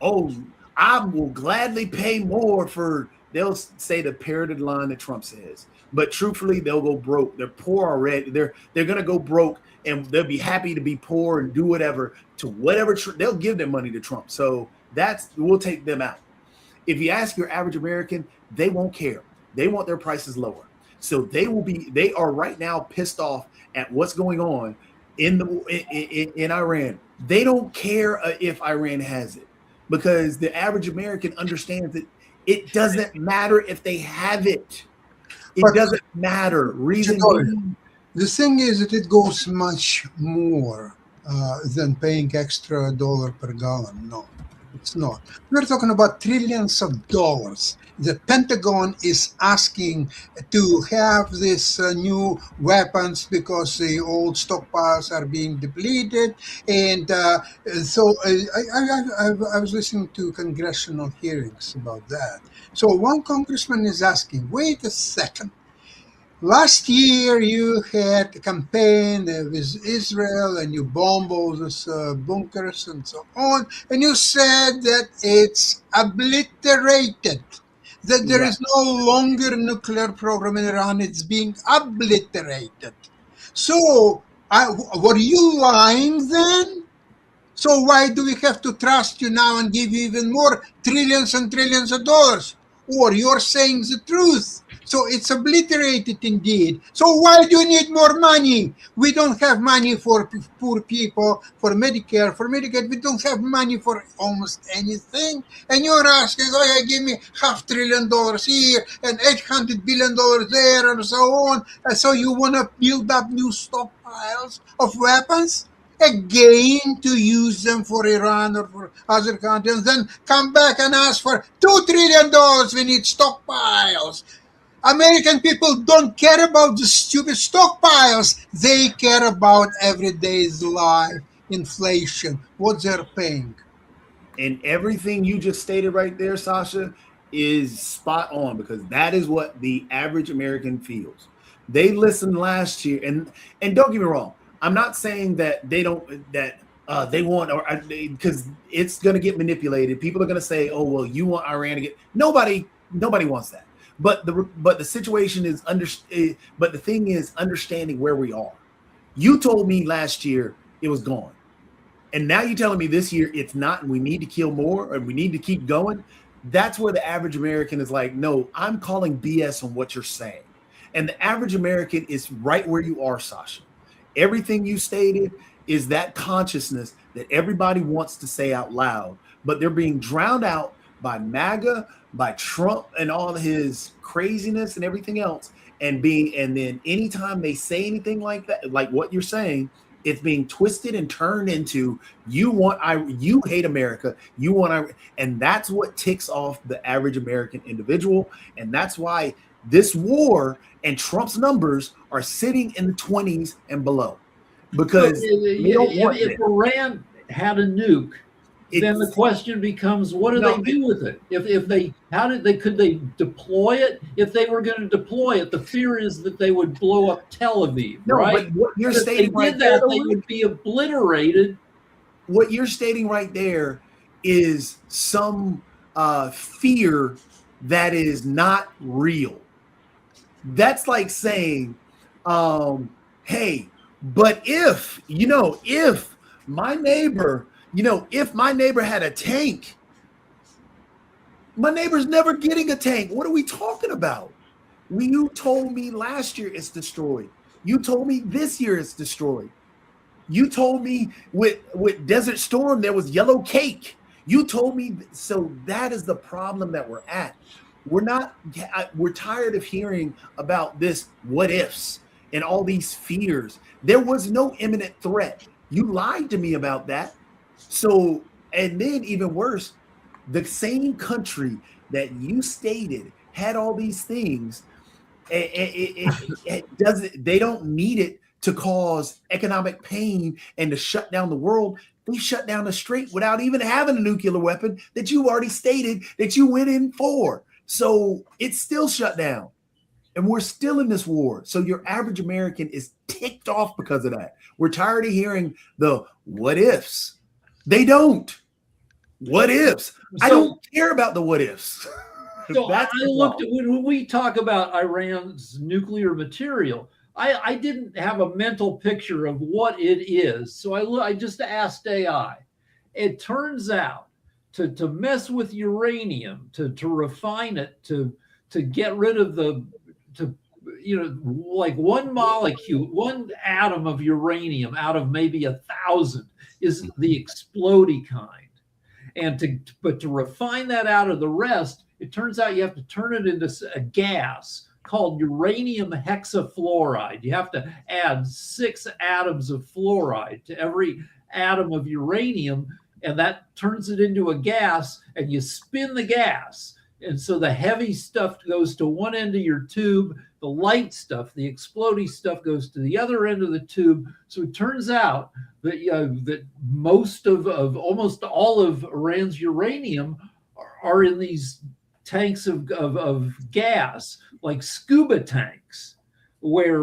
oh, I will gladly pay more for, they'll say the parroted line that Trump says. But truthfully, they'll go broke. They're poor already. They're going to go broke, and they'll be happy to be poor and do whatever to whatever. They'll give their money to Trump. So we'll take them out. If you ask your average American, they won't care. They want their prices lower. So they are right now pissed off at what's going on in Iran. They don't care if Iran has it, because the average American understands that it doesn't matter if they have it. It doesn't matter. The thing is that it goes much more than paying extra dollar per gallon. No, it's not. We're talking about trillions of dollars. The Pentagon is asking to have these new weapons because the old stockpiles are being depleted. And so I was listening to congressional hearings about that. So one congressman is asking, wait a second. Last year you had a campaign with Israel and you bombed all those bunkers and so on. And you said that it's obliterated. That there is no longer nuclear program in Iran, it's being obliterated. So, were you lying then? So why do we have to trust you now and give you even more trillions and trillions of dollars? Or you're saying the truth. So it's obliterated indeed. So why do you need more money? We don't have money for poor people, for Medicare, for Medicaid. We don't have money for almost anything. And you're asking, oh yeah, give me $500 billion here and $800 billion there and so on. And so you want to build up new stockpiles of weapons? Again, to use them for Iran or for other countries, then come back and ask for $2 trillion. We need stockpiles. American people don't care about the stupid stockpiles. They care about everyday's life, inflation, what they're paying. And everything you just stated right there, Sasha, is spot on, because that is what the average American feels. They listened last year, and don't get me wrong. I'm not saying that they don't that they want or because it's going to get manipulated. People are going to say, "Oh, well, you want Iran to get." Nobody wants that. But the situation is but the thing is understanding where we are. You told me last year it was gone. And now you're telling me this year it's not, and we need to kill more, and we need to keep going. That's where the average American is like, no, I'm calling BS on what you're saying. And the average American is right where you are, Sasha. Everything you stated is that consciousness that everybody wants to say out loud, but they're being drowned out by MAGA, by Trump and all his craziness and everything else. And then anytime they say anything like that, like what you're saying, it's being twisted and turned into you hate America, and that's what ticks off the average American individual. And that's why this war and Trump's numbers are sitting in the 20s and below, because if Iran had a nuke, then the question becomes, what do they do with it? Could they deploy it? If they were going to deploy it, the fear is that they would blow up Tel Aviv, right? But what you're stating right there, they would be obliterated. What you're stating right there is some fear that is not real. That's like saying, hey, but if my neighbor, if my neighbor had a tank, my neighbor's never getting a tank. What are we talking about? You told me last year it's destroyed. You told me this year it's destroyed. You told me with Desert Storm there was yellow cake. You told me, so that is the problem that we're at. We're tired of hearing about this what ifs and all these fears. There was no imminent threat. You lied to me about that. So, and then even worse, the same country that you stated had all these things, it doesn't. They don't need it to cause economic pain and to shut down the world. They shut down the strait without even having a nuclear weapon that you already stated that you went in for. So it's still shut down, and we're still in this war. So your average American is ticked off because of that. We're tired of hearing the what ifs. They don't. What ifs? I don't care about the what ifs. So I looked at when we talk about Iran's nuclear material, I didn't have a mental picture of what it is. So I just asked AI. It turns out to mess with uranium, to refine it, to get rid of like one molecule, one atom of uranium out of maybe 1,000 is the explodey kind. And to refine that out of the rest, it turns out you have to turn it into a gas called uranium hexafluoride. You have to add 6 atoms of fluoride to every atom of uranium, and that turns it into a gas, and you spin the gas. And so the heavy stuff goes to one end of your tube, the light stuff, the explodey stuff goes to the other end of the tube. So it turns out that that almost all of Iran's uranium are in these tanks of gas, like scuba tanks, where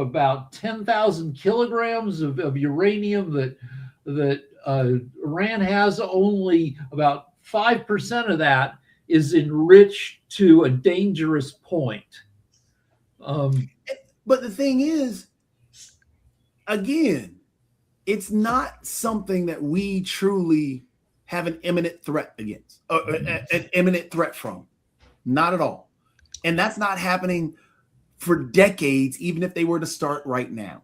about 10,000 kilograms of uranium that Iran has, only about 5% of that is enriched to a dangerous point. But the thing is, again, it's not something that we truly have an imminent threat against, an imminent threat from. Not at all. And that's not happening for decades, even if they were to start right now.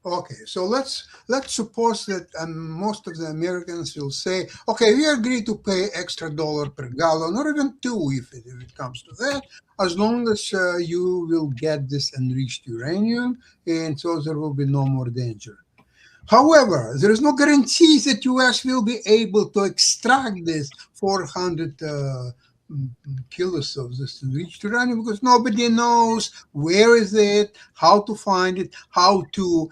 Okay, so let's suppose that most of the Americans will say, okay, we agree to pay extra $1 per gallon, or even $2 if it comes to that, as long as you will get this enriched uranium, and so there will be no more danger. However, there is no guarantee that U.S. will be able to extract this 400 kilos of this enriched uranium because nobody knows where is it, how to find it, how to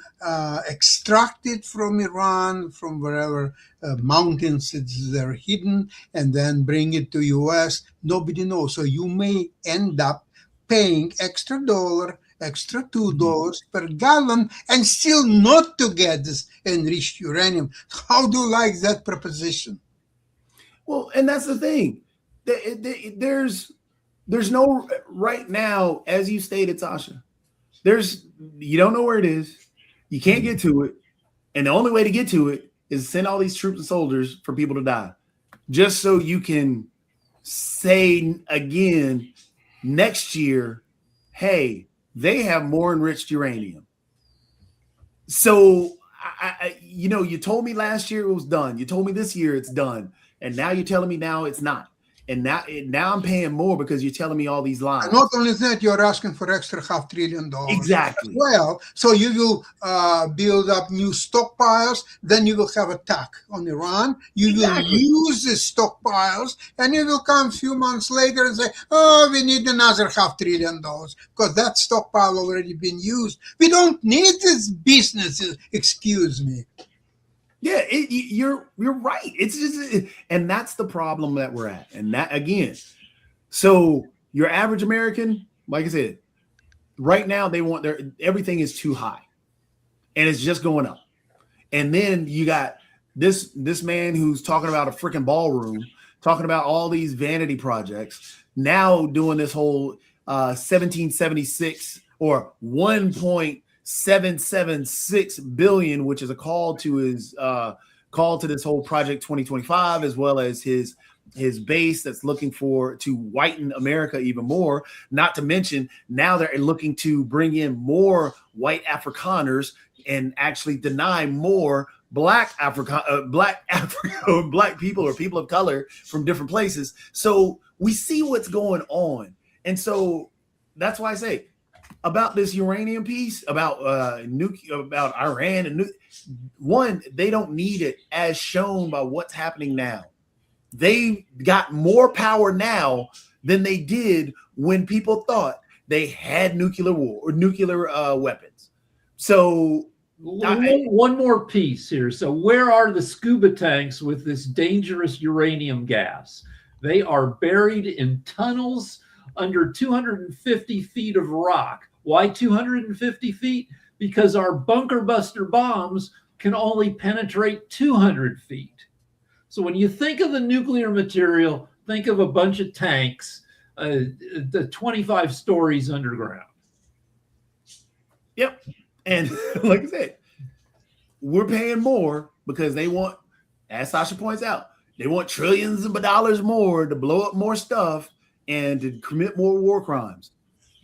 extract it from Iran, from wherever mountains they're hidden, and then bring it to US. Nobody knows. So you may end up paying extra dollar, extra $2 per gallon, and still not to get this enriched uranium. How do you like that proposition? Well, and that's the thing. There's no right now, as you stated, Tasha. You don't know where it is. You can't get to it, and the only way to get to it is send all these troops and soldiers for people to die, just so you can say again next year, hey, they have more enriched uranium. So you told me last year it was done. You told me this year it's done. And now you're telling me now it's not. And now I'm paying more because you're telling me all these lies. And not only that, you're asking for extra $500 billion. Exactly. As well, so you will build up new stockpiles. Then you will have attack on Iran. You will use the stockpiles, and you will come a few months later and say, "Oh, we need another $500 billion because that stockpile already been used. We don't need this business." Excuse me. Yeah, you're right. It's just, and that's the problem that we're at. And that again, so your average American, like I said, right now they want everything is too high, and it's just going up. And then you got this man who's talking about a freaking ballroom, talking about all these vanity projects, now doing this whole 1776 or 1.776 billion, which is a call to his call to this whole project 2025, as well as his base that's looking to whiten America even more. Not to mention now they're looking to bring in more white Afrikaners and actually deny more black people or people of color from different places. So we see what's going on, and so that's why I say about this uranium piece, about about Iran and one, they don't need it, as shown by what's happening now. They got more power now than they did when people thought they had nuclear war or nuclear weapons. So one more piece here. So where are the scuba tanks with this dangerous uranium gas? They are buried in tunnels under 250 feet of rock. Why 250 feet? Because our bunker buster bombs can only penetrate 200 feet. So when you think of the nuclear material, think of a bunch of tanks, the 25 stories underground. Yep. And like I said, we're paying more because they want, as Sasha points out, they want trillions of dollars more to blow up more stuff and to commit more war crimes.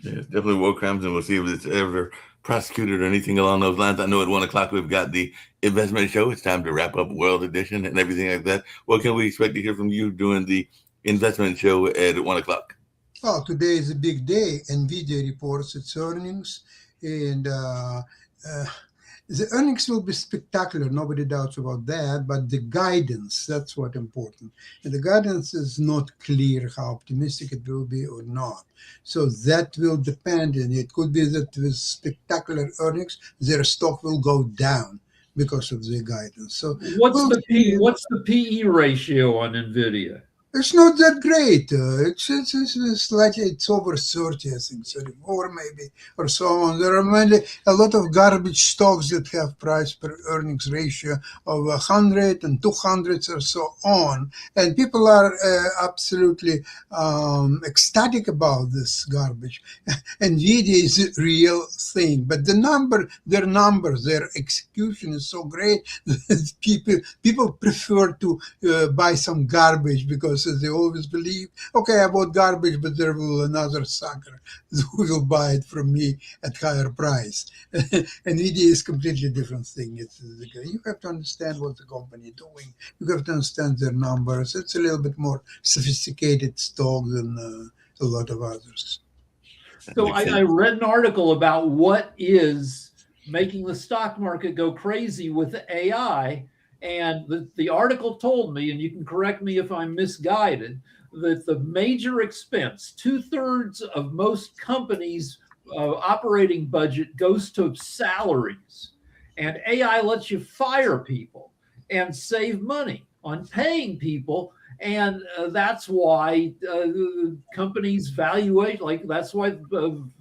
Yeah, it's definitely war crimes, and we'll see if it's ever prosecuted or anything along those lines. I know at 1 o'clock we've got the investment show. It's time to wrap up World Edition and everything like that. What can we expect to hear from you during the investment show at 1 o'clock? Well, today is a big day. NVIDIA reports its earnings, and the earnings will be spectacular. Nobody doubts about that. But the guidance, that's what's important. And the guidance is not clear how optimistic it will be or not. So that will depend. And it could be that with spectacular earnings, their stock will go down because of the guidance. So what's the PE ratio on NVIDIA? It's not that great. It's slightly, it's over 30, I think, 34 maybe, or so on. There are mainly a lot of garbage stocks that have price per earnings ratio of 100 and 200 or so on. And people are absolutely ecstatic about this garbage. NVIDIA is a real thing. But their numbers, their execution is so great that people prefer to buy some garbage because they always believe, okay, I bought garbage, but there will another sucker who will buy it from me at higher price. NVIDIA is a completely different thing. You have to understand what the company is doing. You have to understand their numbers. It's a little bit more sophisticated stock than a lot of others. So I read an article about what is making the stock market go crazy with AI. And the article told me, and you can correct me if I'm misguided, that the major expense, 2/3 of most companies' operating budget goes to salaries, and AI lets you fire people and save money on paying people. And that's why companies valuate, like that's why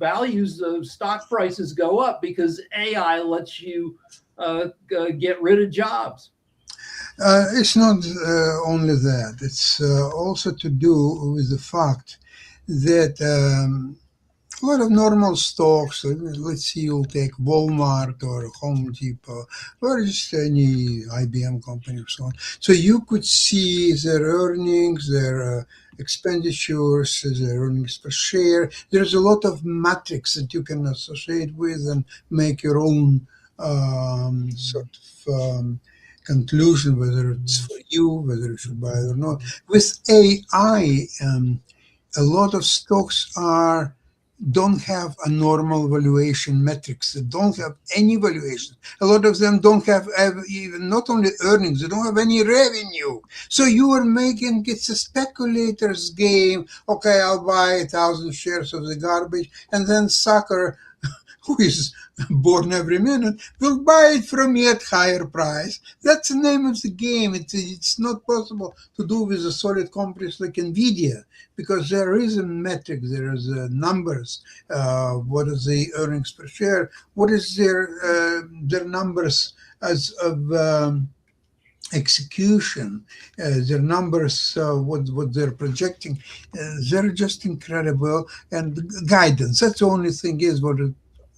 values of stock prices go up, because AI lets you get rid of jobs. It's not only that. It's also to do with the fact that a lot of normal stocks, let's see, you'll take Walmart or Home Depot or just any IBM company or so on. So you could see their earnings, their expenditures, their earnings per share. There's a lot of metrics that you can associate with and make your own sort of conclusion, whether it's for you, whether you should buy it or not. With AI, a lot of stocks don't have a normal valuation metrics. They don't have any valuation. A lot of them don't have even not only earnings, they don't have any revenue. So you are making, it's a speculator's game. Okay, I'll buy 1,000 shares of the garbage, and then sucker who is born every minute will buy it from me at higher price. That's the name of the game. It's not possible to do with a solid companies like NVIDIA, because there is a metric, there is numbers. What is the earnings per share? What is their numbers as of execution, their numbers, what they're projecting, they're just incredible. And guidance, that's the only thing is what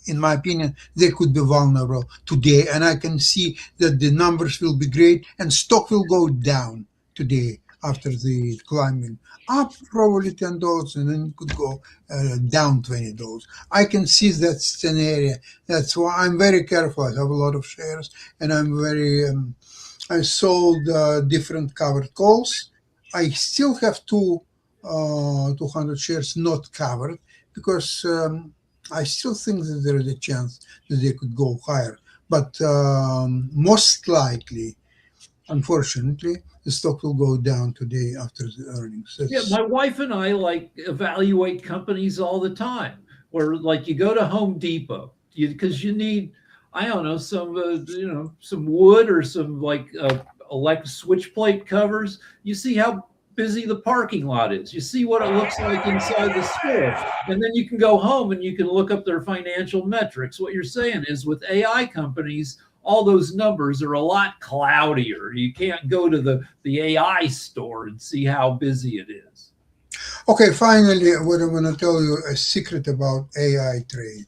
in my opinion, they could be vulnerable today. And I can see that the numbers will be great and stock will go down today after the climbing up probably $10, and then it could go down $20. I can see that scenario. That's why I'm very careful. I have a lot of shares, and I'm very, I sold different covered calls. I still have 200 shares not covered, because I still think that there is a chance that they could go higher. But most likely, unfortunately, the stock will go down today after the earnings. Yeah, my wife and I like evaluate companies all the time. Where like you go to Home Depot because you need, I don't know, some some wood or some like switch plate covers. You see how busy the parking lot is. You see what it looks like inside the store, and then you can go home and you can look up their financial metrics. What you're saying is with AI companies, all those numbers are a lot cloudier. You can't go to the AI store and see how busy it is. Okay, finally, what I'm going to tell you a secret about AI trade.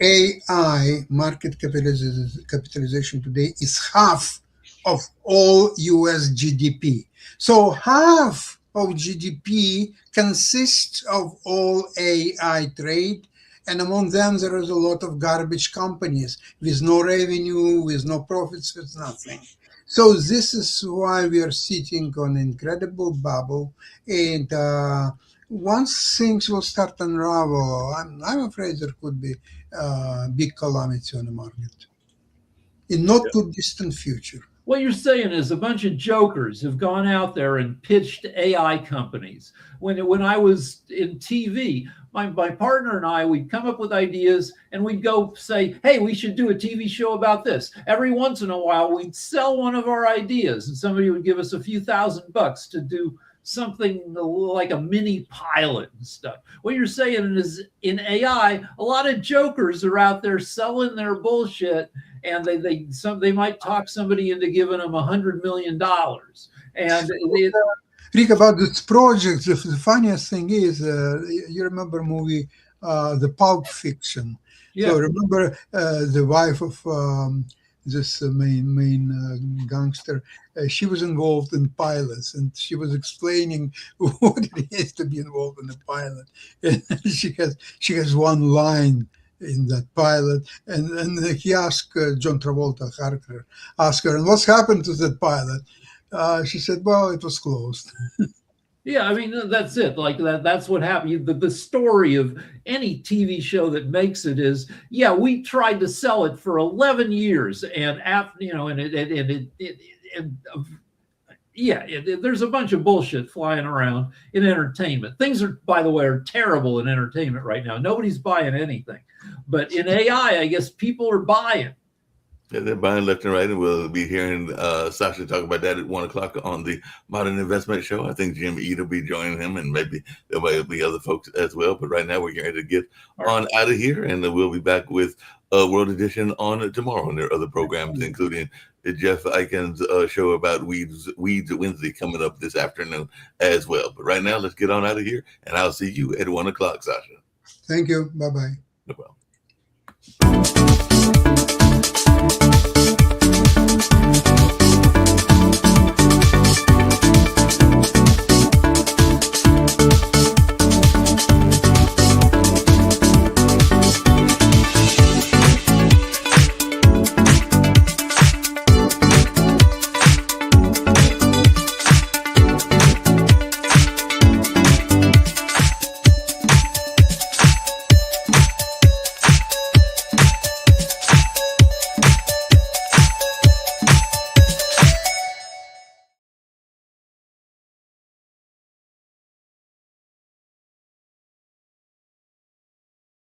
AI market capitalization today is half of all US GDP. So half of GDP consists of all AI trade, and among them there is a lot of garbage companies with no revenue, with no profits, with nothing. So this is why we are sitting on an incredible bubble, and once things will start to unravel, I'm afraid there could be big calamity on the market in not too distant future. What you're saying is a bunch of jokers have gone out there and pitched AI companies. When I was in TV, my partner and I, we'd come up with ideas and we'd go say, hey, we should do a TV show about this. Every once in a while, we'd sell one of our ideas and somebody would give us a few $1,000 to do something like a mini pilot and stuff. What you're saying is in AI, a lot of jokers are out there selling their bullshit, and they might talk somebody into giving them $100 million. And Rick, about this project, the funniest thing is, you remember movie The Pulp Fiction? Yeah. So remember the wife of this main gangster, she was involved in pilots, and she was explaining what it is to be involved in a pilot. And she has one line in that pilot, and he asked John Travolta, character, asked her, and what's happened to that pilot? She said, well, it was closed. Yeah, I mean, that's it. Like that's what happened. The story of any TV show that makes it is, yeah, we tried to sell it for 11 years, and after, and there's a bunch of bullshit flying around in entertainment. Things are, by the way, are terrible in entertainment right now. Nobody's buying anything. But in AI, I guess people are buying. Yeah, they're buying left and right, and we'll be hearing Sasha talk about that at 1 o'clock on the Modern Investment Show. I think Jim Eat will be joining him, and maybe there will be other folks as well. But right now, we're going to get on out of here, and we'll be back with World Edition on tomorrow. And there are other programs, including Jeff Eiken's show about Weeds Wednesday coming up this afternoon as well. But right now, let's get on out of here, and I'll see you at 1 o'clock, Sasha. Thank you. Bye-bye. No problem.